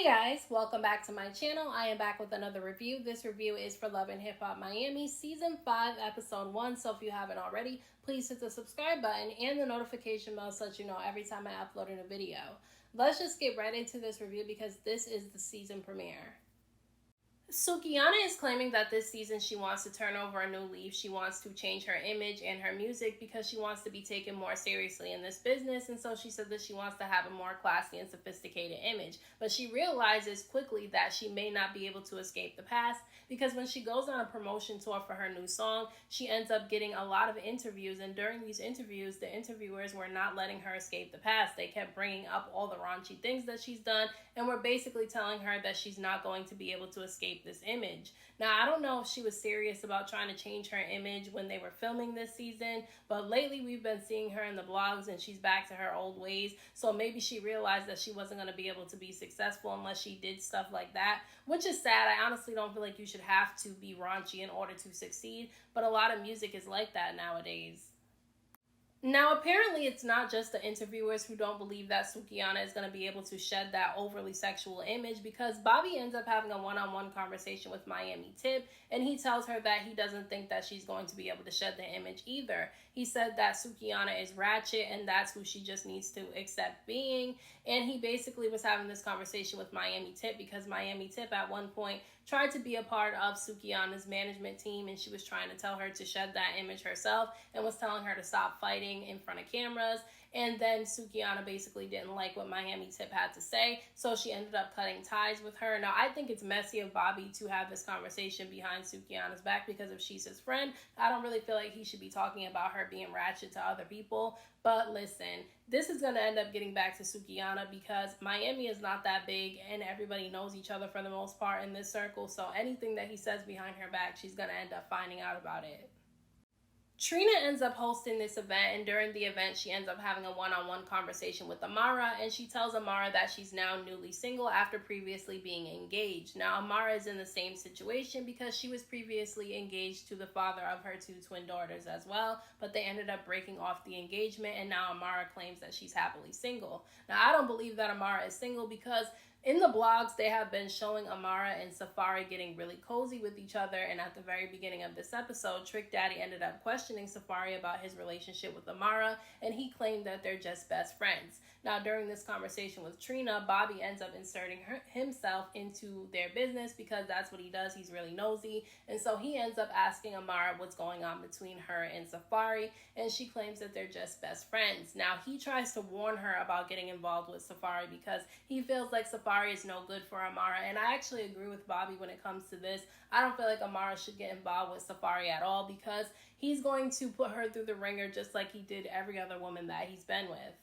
Guys, welcome back to my channel. I am back with another review. This review is for Love&HipHopMiami Season 5, Episode 1. So if you haven't already, please hit the subscribe button and the notification bell so that you know every time I upload a video. Let's just get right into this review because this is the season premiere. Sukiana is claiming that this season she wants to turn over a new leaf. She wants to change her image and her music because she wants to be taken more seriously in this business. And so she said that she wants to have a more classy and sophisticated image. But she realizes quickly that she may not be able to escape the past because when she goes on a promotion tour for her new song, she ends up getting a lot of interviews. And during these interviews, the interviewers were not letting her escape the past. They kept bringing up all the raunchy things that she's done and were basically telling her that she's not going to be able to escape this image. Now, I don't know if she was serious about trying to change her image when they were filming this season, but lately we've been seeing her in the blogs and she's back to her old ways. So maybe she realized that she wasn't going to be able to be successful unless she did stuff like that, which is sad. I honestly don't feel like you should have to be raunchy in order to succeed, but a lot of music is like that nowadays. Now, apparently, it's not just the interviewers who don't believe that Sukiana is going to be able to shed that overly sexual image because Bobby ends up having a one-on-one conversation with Miami Tip, and he tells her that he doesn't think that she's going to be able to shed the image either. He said that Sukiana is ratchet, and that's who she just needs to accept being, and he basically was having this conversation with Miami Tip because Miami Tip at one point tried to be a part of Sukiana's management team, and she was trying to tell her to shed that image herself and was telling her to stop fighting in front of cameras. And then Sukiana basically didn't like what Miami Tip had to say, so she ended up cutting ties with her. Now, I think it's messy of Bobby to have this conversation behind Sukiana's back because if she's his friend, I don't really feel like he should be talking about her being ratchet to other people. But listen, this is going to end up getting back to Sukiana because Miami is not that big and everybody knows each other for the most part in this circle. So anything that he says behind her back, she's going to end up finding out about it. Trina ends up hosting this event, and during the event, she ends up having a one-on-one conversation with Amara, and she tells Amara that she's now newly single after previously being engaged. Now, Amara is in the same situation because she was previously engaged to the father of her two twin daughters as well, but they ended up breaking off the engagement, and now Amara claims that she's happily single. Now, I don't believe that Amara is single because in the blogs, they have been showing Amara and Safaree getting really cozy with each other, and at the very beginning of this episode, Trick Daddy ended up questioning Safaree about his relationship with Amara, and he claimed that they're just best friends. Now, during this conversation with Trina, Bobby ends up inserting himself into their business because that's what he does. He's really nosy, and so he ends up asking Amara what's going on between her and Safaree, and she claims that they're just best friends. Now, he tries to warn her about getting involved with Safaree because he feels like Safaree is no good for Amara, and I actually agree with Bobby when it comes to this. I don't feel like Amara should get involved with Safaree at all because he's going to put her through the ringer just like he did every other woman that he's been with.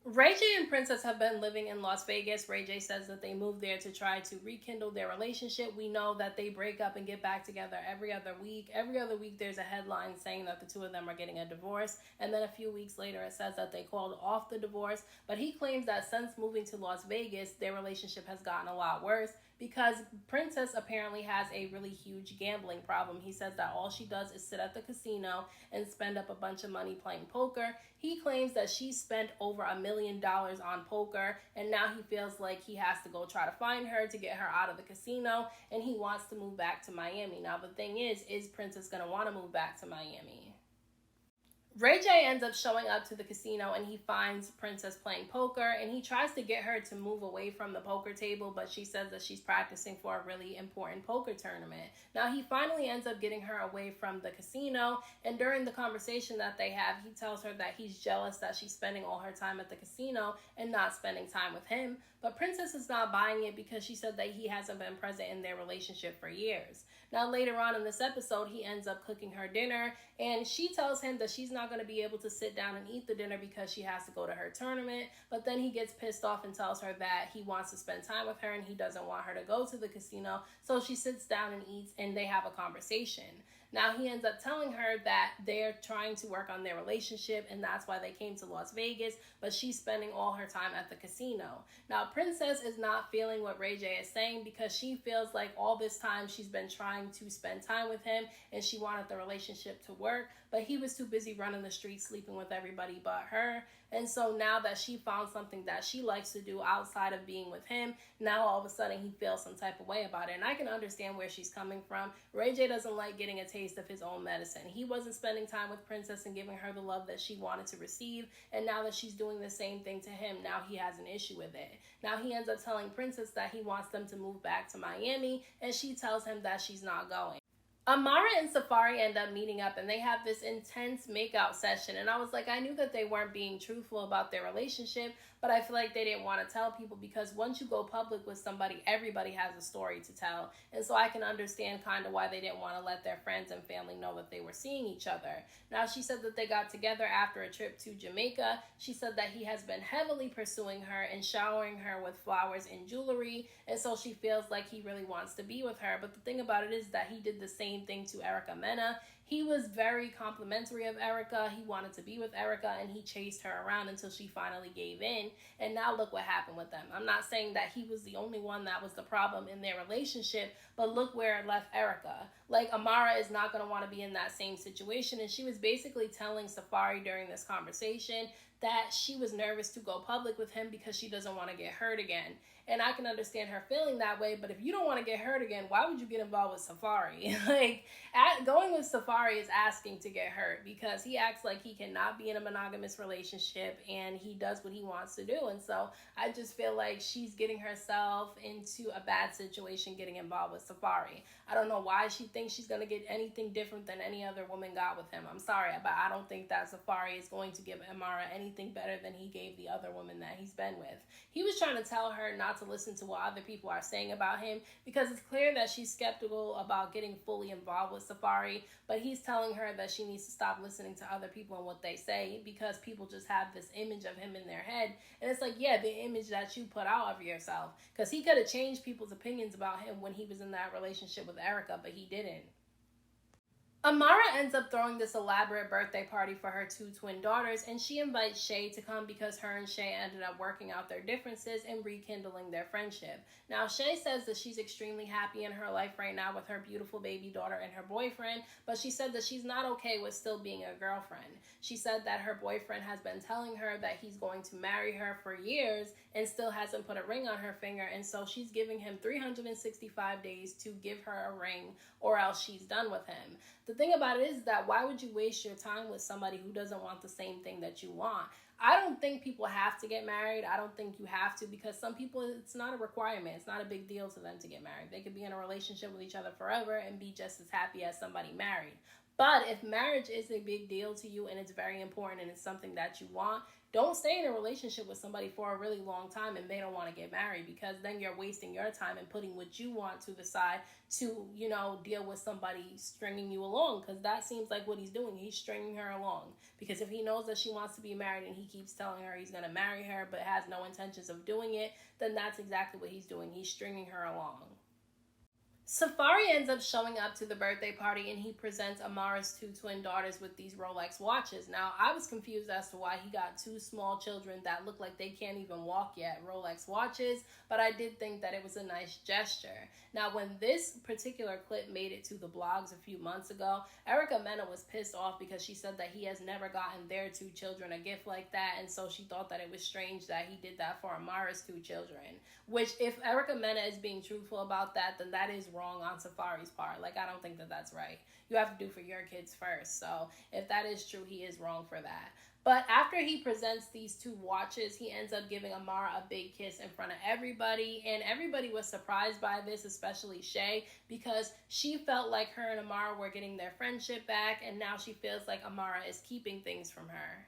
Ray J and Princess have been living in Las Vegas. Ray J says that they moved there to try to rekindle their relationship. We know that they break up and get back together every other week. Every other week there's a headline saying that the two of them are getting a divorce. And then a few weeks later it says that they called off the divorce. But he claims that since moving to Las Vegas, their relationship has gotten a lot worse because Princess apparently has a really huge gambling problem. He says that all she does is sit at the casino and spend up a bunch of money playing poker. He claims that she spent over $1 million on poker, and now he feels like he has to go try to find her to get her out of the casino, and he wants to move back to Miami. Now, the thing is Princess going to want to move back to Miami? Ray J ends up showing up to the casino and he finds Princess playing poker, and he tries to get her to move away from the poker table, but she says that she's practicing for a really important poker tournament. Now, he finally ends up getting her away from the casino, and during the conversation that they have, he tells her that he's jealous that she's spending all her time at the casino and not spending time with him. But Princess is not buying it because she said that he hasn't been present in their relationship for years. Now, later on in this episode, he ends up cooking her dinner, and she tells him that she's not going to be able to sit down and eat the dinner because she has to go to her tournament. But then he gets pissed off and tells her that he wants to spend time with her and he doesn't want her to go to the casino. So she sits down and eats, and they have a conversation. Now he ends up telling her that they're trying to work on their relationship and that's why they came to Las Vegas, but she's spending all her time at the casino. Now Princess is not feeling what Ray J is saying because she feels like all this time she's been trying to spend time with him and she wanted the relationship to work, but he was too busy running the streets sleeping with everybody but her. And so now that she found something that she likes to do outside of being with him, now all of a sudden he feels some type of way about it. And I can understand where she's coming from. Ray J doesn't like getting a taste of his own medicine. He wasn't spending time with Princess and giving her the love that she wanted to receive. And now that she's doing the same thing to him, now he has an issue with it. Now he ends up telling Princess that he wants them to move back to Miami, and she tells him that she's not going. Amara and Safaree end up meeting up and they have this intense makeout session, and I was like, I knew that they weren't being truthful about their relationship, but I feel like they didn't want to tell people because once you go public with somebody, everybody has a story to tell. And so I can understand kind of why they didn't want to let their friends and family know that they were seeing each other. Now, she said that they got together after a trip to Jamaica. She said that he has been heavily pursuing her and showering her with flowers and jewelry, and so she feels like he really wants to be with her. But the thing about it is that he did the same thing to Erica Mena. He was very complimentary of Erica. He wanted to be with Erica and he chased her around until she finally gave in. And now look what happened with them. I'm not saying that he was the only one that was the problem in their relationship, but look where it left Erica. Like, Amara is not going to want to be in that same situation. And she was basically telling Safaree during this conversation that she was nervous to go public with him because she doesn't want to get hurt again. And I can understand her feeling that way, but if you don't want to get hurt again, why would you get involved with Safaree? Like, going with Safaree is asking to get hurt because he acts like he cannot be in a monogamous relationship and he does what he wants to do. And so I just feel like she's getting herself into a bad situation getting involved with Safaree. I don't know why she thinks she's going to get anything different than any other woman got with him. I'm sorry, but I don't think that Safaree is going to give Amara anything better than he gave the other woman that he's been with. He was trying to tell her not to listen to what other people are saying about him because it's clear that she's skeptical about getting fully involved with Safaree, but he's telling her that she needs to stop listening to other people and what they say because people just have this image of him in their head. And it's like, yeah, the image that you put out of yourself, because he could have changed people's opinions about him when he was in that relationship with Erica, but he didn't. Amara ends up throwing this elaborate birthday party for her two twin daughters, and she invites Shay to come because her and Shay ended up working out their differences and rekindling their friendship. Now, Shay says that she's extremely happy in her life right now with her beautiful baby daughter and her boyfriend, but she said that she's not okay with still being a girlfriend. She said that her boyfriend has been telling her that he's going to marry her for years and still hasn't put a ring on her finger, and so she's giving him 365 days to give her a ring or else she's done with him. The thing about it is that why would you waste your time with somebody who doesn't want the same thing that you want? I don't think people have to get married. I don't think you have to, because some people, it's not a requirement. It's not a big deal to them to get married. They could be in a relationship with each other forever and be just as happy as somebody married. But if marriage is a big deal to you and it's very important and it's something that you want, don't stay in a relationship with somebody for a really long time and they don't want to get married, because then you're wasting your time and putting what you want to the side to, deal with somebody stringing you along, because that seems like what he's doing. He's stringing her along, because if he knows that she wants to be married and he keeps telling her he's going to marry her but has no intentions of doing it, then that's exactly what he's doing. He's stringing her along. Safaree ends up showing up to the birthday party and he presents Amara's two twin daughters with these Rolex watches. Now, I was confused as to why he got two small children that look like they can't even walk yet Rolex watches, but I did think that it was a nice gesture. Now, when this particular clip made it to the blogs a few months ago, Erica Mena was pissed off because she said that he has never gotten their two children a gift like that, and so she thought that it was strange that he did that for Amara's two children, which, if Erica Mena is being truthful about that, then that is wrong on Safaree's part. Like, I don't think that that's right. You have to do for your kids first. So if that is true, he is wrong for that. But after he presents these two watches, he ends up giving Amara a big kiss in front of everybody. And everybody was surprised by this, especially Shay, because she felt like her and Amara were getting their friendship back. And now she feels like Amara is keeping things from her.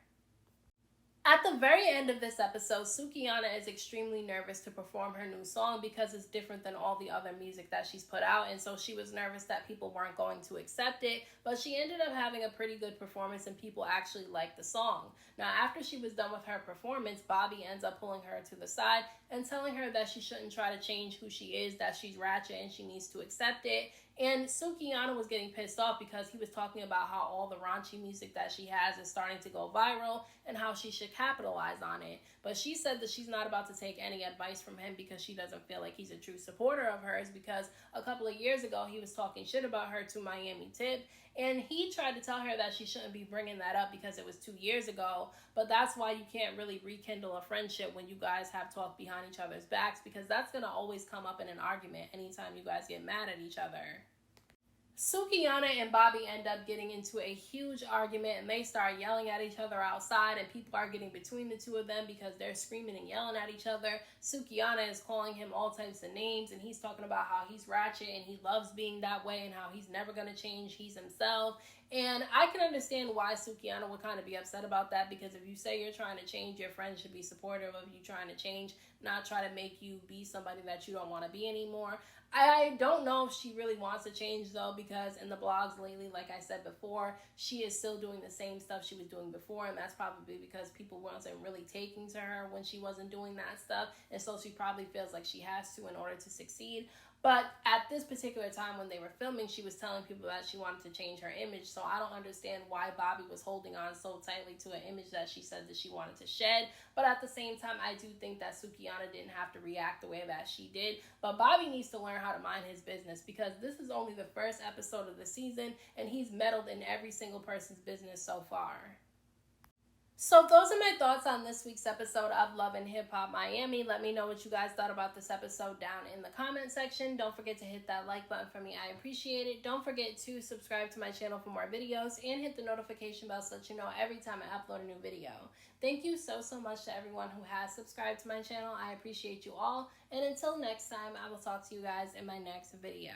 At the very end of this episode, Sukiana is extremely nervous to perform her new song because it's different than all the other music that she's put out, and so she was nervous that people weren't going to accept it, but she ended up having a pretty good performance and people actually liked the song. Now, after she was done with her performance, Bobby ends up pulling her to the side and telling her that she shouldn't try to change who she is, that she's ratchet and she needs to accept it. And Sukiana was getting pissed off because he was talking about how all the raunchy music that she has is starting to go viral and how she should capitalize on it. But she said that she's not about to take any advice from him because she doesn't feel like he's a true supporter of hers, because a couple of years ago he was talking shit about her to Miami Tip, and he tried to tell her that she shouldn't be bringing that up because it was 2 years ago. But that's why you can't really rekindle a friendship when you guys have talked behind each other's backs, because that's going to always come up in an argument anytime you guys get mad at each other. Sukiana and Bobby end up getting into a huge argument, and they start yelling at each other outside, and people are getting between the two of them because they're screaming and yelling at each other. Sukiana is calling him all types of names, and he's talking about how he's ratchet and he loves being that way and how he's never going to change. He's himself. And I can understand why Sukiana would kind of be upset about that, because if you say you're trying to change, your friends should be supportive of you trying to change, not try to make you be somebody that you don't want to be anymore. I don't know if she really wants to change, though, because in the blogs lately, like I said before, she is still doing the same stuff she was doing before, and that's probably because people wasn't really taking to her when she wasn't doing that stuff, and so she probably feels like she has to in order to succeed. But at this particular time when they were filming, she was telling people that she wanted to change her image, so I don't understand why Bobby was holding on so tightly to an image that she said that she wanted to shed. But at the same time, I do think that Sukiana didn't have to react the way that she did. But Bobby needs to learn how to mind his business, because this is only the first episode of the season, and he's meddled in every single person's business so far. So those are my thoughts on this week's episode of Love and Hip Hop Miami. Let me know what you guys thought about this episode down in the comment section. Don't forget to hit that like button for me. I appreciate it. Don't forget to subscribe to my channel for more videos and hit the notification bell so that you know every time I upload a new video. Thank you so much to everyone who has subscribed to my channel. I appreciate you all. And until next time, I will talk to you guys in my next video.